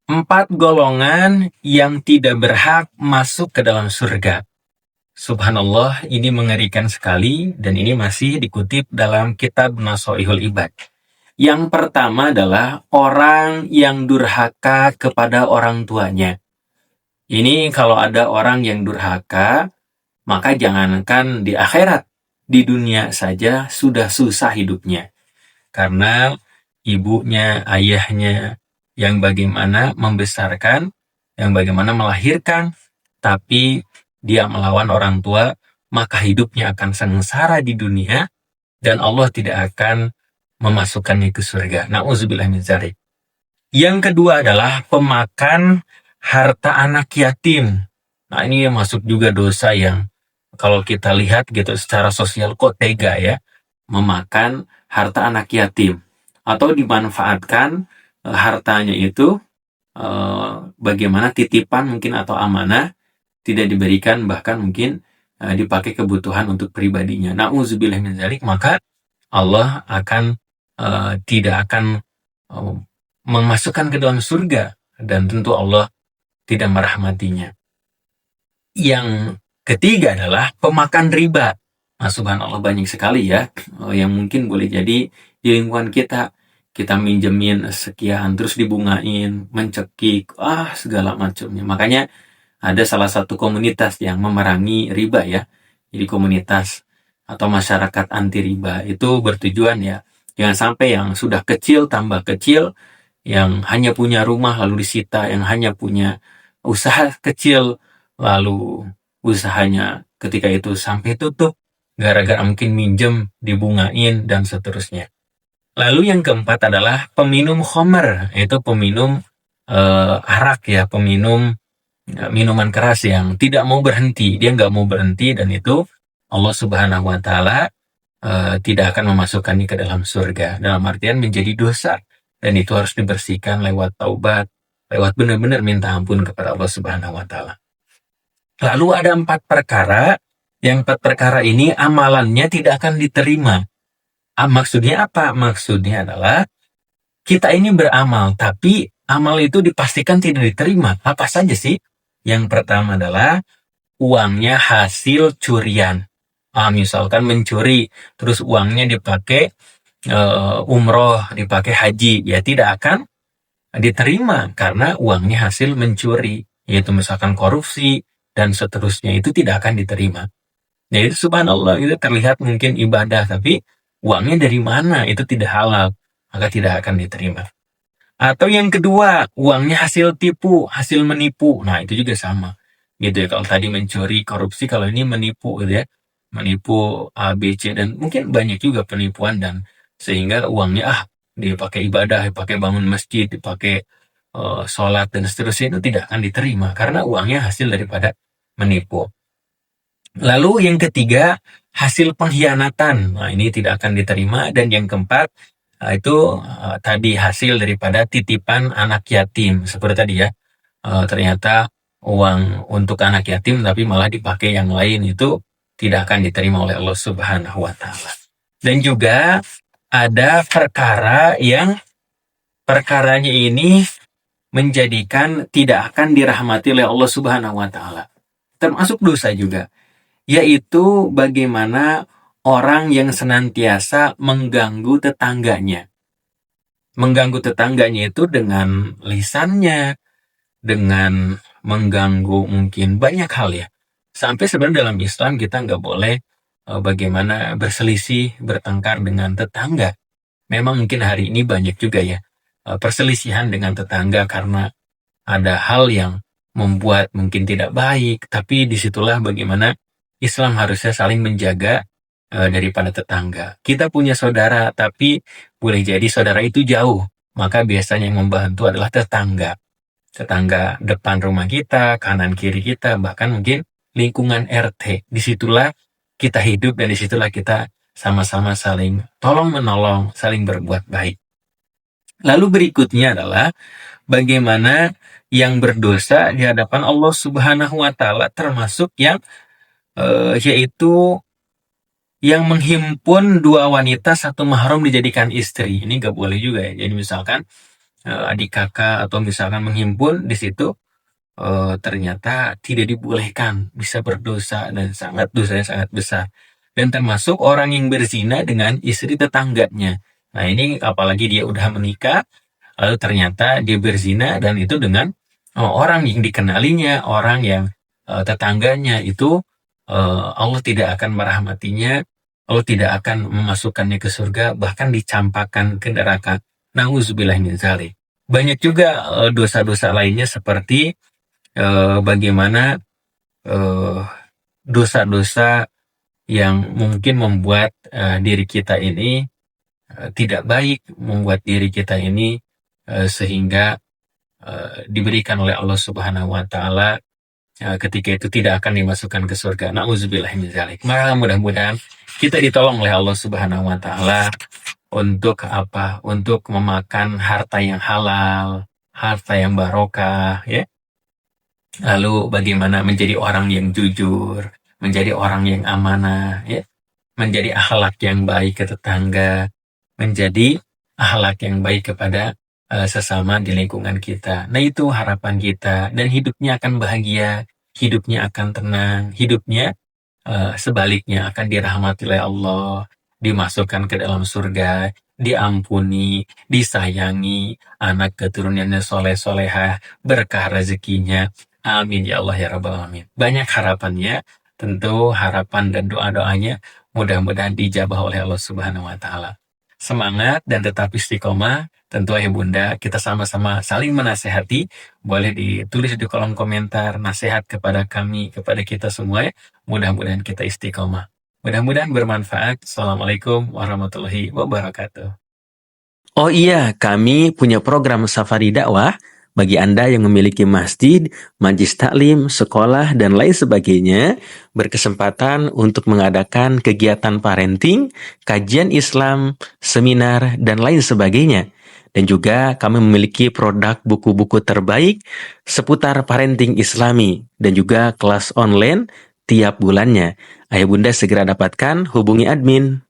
4 golongan yang tidak berhak masuk ke dalam surga. Subhanallah, ini mengerikan sekali dan ini masih dikutip dalam kitab Nasoihul Ibad. Yang pertama adalah orang yang durhaka kepada orang tuanya. Ini kalau ada orang yang durhaka, maka jangankan di akhirat, di dunia saja sudah susah hidupnya. Karena ibunya, ayahnya yang bagaimana membesarkan, yang bagaimana melahirkan, tapi dia melawan orang tua, maka hidupnya akan sengsara di dunia dan Allah tidak akan memasukkannya ke surga. Na'udzubillah min dzalik. Yang kedua adalah pemakan harta anak yatim. Nah, ini masuk juga dosa yang kalau kita lihat gitu secara sosial kok tega ya, memakan harta anak yatim atau dimanfaatkan hartanya itu bagaimana titipan mungkin atau amanah tidak diberikan, bahkan mungkin dipakai kebutuhan untuk pribadinya. Na'udzubillah min dzalik, maka Allah akan tidak akan memasukkan ke dalam surga dan tentu Allah tidak merahmatinya. Yang ketiga adalah pemakan riba. Nah, subhanallah banyak sekali ya yang mungkin boleh jadi di lingkungan kita minjemin sekian terus dibungain, mencekik, segala macamnya. Makanya ada salah satu komunitas yang memerangi riba ya. Jadi komunitas atau masyarakat anti riba itu bertujuan ya jangan sampai yang sudah kecil tambah kecil, yang hanya punya rumah lalu disita, yang hanya punya usaha kecil lalu usahanya ketika itu sampai tutup gara-gara mungkin minjem dibungain dan seterusnya. Lalu yang keempat adalah peminum khamr, yaitu peminum arak ya, peminum minuman keras yang tidak mau berhenti, dia nggak mau berhenti dan itu Allah Subhanahu wa taala tidak akan memasukkannya ke dalam surga, dalam artian menjadi dosa dan itu harus dibersihkan lewat taubat, lewat benar-benar minta ampun kepada Allah Subhanahu wa taala. Lalu ada 4 perkara, yang 4 perkara ini amalannya tidak akan diterima. Maksudnya apa? Maksudnya adalah kita ini beramal, tapi amal itu dipastikan tidak diterima. Apa saja sih? Yang pertama adalah uangnya hasil curian. Misalkan mencuri, terus uangnya dipakai umroh, dipakai haji, ya tidak akan diterima karena uangnya hasil mencuri, yaitu misalkan korupsi dan seterusnya, itu tidak akan diterima. Jadi subhanallah itu terlihat mungkin ibadah, tapi uangnya dari mana itu tidak halal, maka tidak akan diterima. Atau yang kedua, uangnya hasil tipu, hasil menipu. Nah, itu juga sama. Gitu ya, kalau tadi mencuri, korupsi, kalau ini menipu gitu ya. Menipu A, B, C, dan mungkin banyak juga penipuan dan sehingga uangnya dipakai ibadah, dipakai bangun masjid, dipakai sholat dan seterusnya, itu tidak akan diterima karena uangnya hasil daripada menipu. Lalu yang ketiga, hasil pengkhianatan. Nah, ini tidak akan diterima. Dan yang keempat, itu tadi hasil daripada titipan anak yatim. Seperti tadi ya, ternyata uang untuk anak yatim tapi malah dipakai yang lain, itu tidak akan diterima oleh Allah Subhanahu wa taala. Dan juga ada perkara yang perkaranya ini menjadikan tidak akan dirahmati oleh Allah Subhanahu wa taala. Termasuk dosa juga, yaitu bagaimana orang yang senantiasa mengganggu tetangganya. Mengganggu tetangganya itu dengan lisannya, dengan mengganggu mungkin banyak hal ya. Sampai sebenarnya dalam Islam kita nggak boleh bagaimana berselisih, bertengkar dengan tetangga. Memang mungkin hari ini banyak juga ya perselisihan dengan tetangga karena ada hal yang membuat mungkin tidak baik, tapi disitulah bagaimana Islam harusnya saling menjaga daripada tetangga. Kita punya saudara, tapi boleh jadi saudara itu jauh, maka biasanya yang membantu adalah tetangga. Tetangga depan rumah kita, kanan kiri kita, bahkan mungkin lingkungan RT. Disitulah kita hidup dan disitulah kita sama-sama saling tolong-menolong, saling berbuat baik. Lalu berikutnya adalah bagaimana yang berdosa di hadapan Allah Subhanahu wa taala, termasuk yang yaitu yang menghimpun 2 wanita 1 mahram dijadikan istri. Ini gak boleh juga ya. Jadi misalkan adik kakak atau misalkan menghimpun di situ, ternyata tidak dibolehkan, bisa berdosa dan dosanya sangat besar. Dan termasuk orang yang berzina dengan istri tetangganya. Nah ini apalagi dia udah menikah, lalu ternyata dia berzina dan itu dengan orang yang dikenalinya, orang yang tetangganya itu, Allah tidak akan merahmatinya, Allah tidak akan memasukkannya ke surga, bahkan dicampakkan ke neraka. Nauzubillah min dzalik. Banyak juga dosa-dosa lainnya seperti bagaimana eh, dosa-dosa yang mungkin membuat diri kita ini tidak baik, membuat diri kita ini sehingga diberikan oleh Allah Subhanahu wa taala ketika itu tidak akan dimasukkan ke surga. Nauzubillah min dzalik. Maka mudah-mudahan kita ditolong oleh Allah Subhanahu wa taala untuk apa? Untuk memakan harta yang halal, harta yang barokah, ya. Lalu bagaimana menjadi orang yang jujur, menjadi orang yang amanah, ya, menjadi akhlak yang baik ke tetangga, menjadi akhlak yang baik kepada sesama di lingkungan kita. Nah itu harapan kita dan hidupnya akan bahagia, hidupnya akan tenang, hidupnya sebaliknya akan dirahmati oleh Allah, dimasukkan ke dalam surga, diampuni, disayangi, anak keturunannya soleh-solehah, berkah rezekinya. Amin ya Allah ya Rabbal Alamin. Banyak harapannya, tentu harapan dan doa-doanya mudah-mudahan dijabah oleh Allah Subhanahu wa taala. Semangat dan tetap istiqomah. Tentu ayah bunda kita sama-sama saling menasehati. Boleh ditulis di kolom komentar nasihat kepada kami, kepada kita semua ya. Mudah-mudahan kita istiqomah. Mudah-mudahan bermanfaat. Assalamualaikum warahmatullahi wabarakatuh. Oh iya, kami punya program safari dakwah bagi Anda yang memiliki masjid, majlis taklim, sekolah, dan lain sebagainya, berkesempatan untuk mengadakan kegiatan parenting, kajian Islam, seminar, dan lain sebagainya. Dan juga kami memiliki produk buku-buku terbaik seputar parenting Islami dan juga kelas online tiap bulannya. Ayah bunda segera dapatkan, hubungi admin.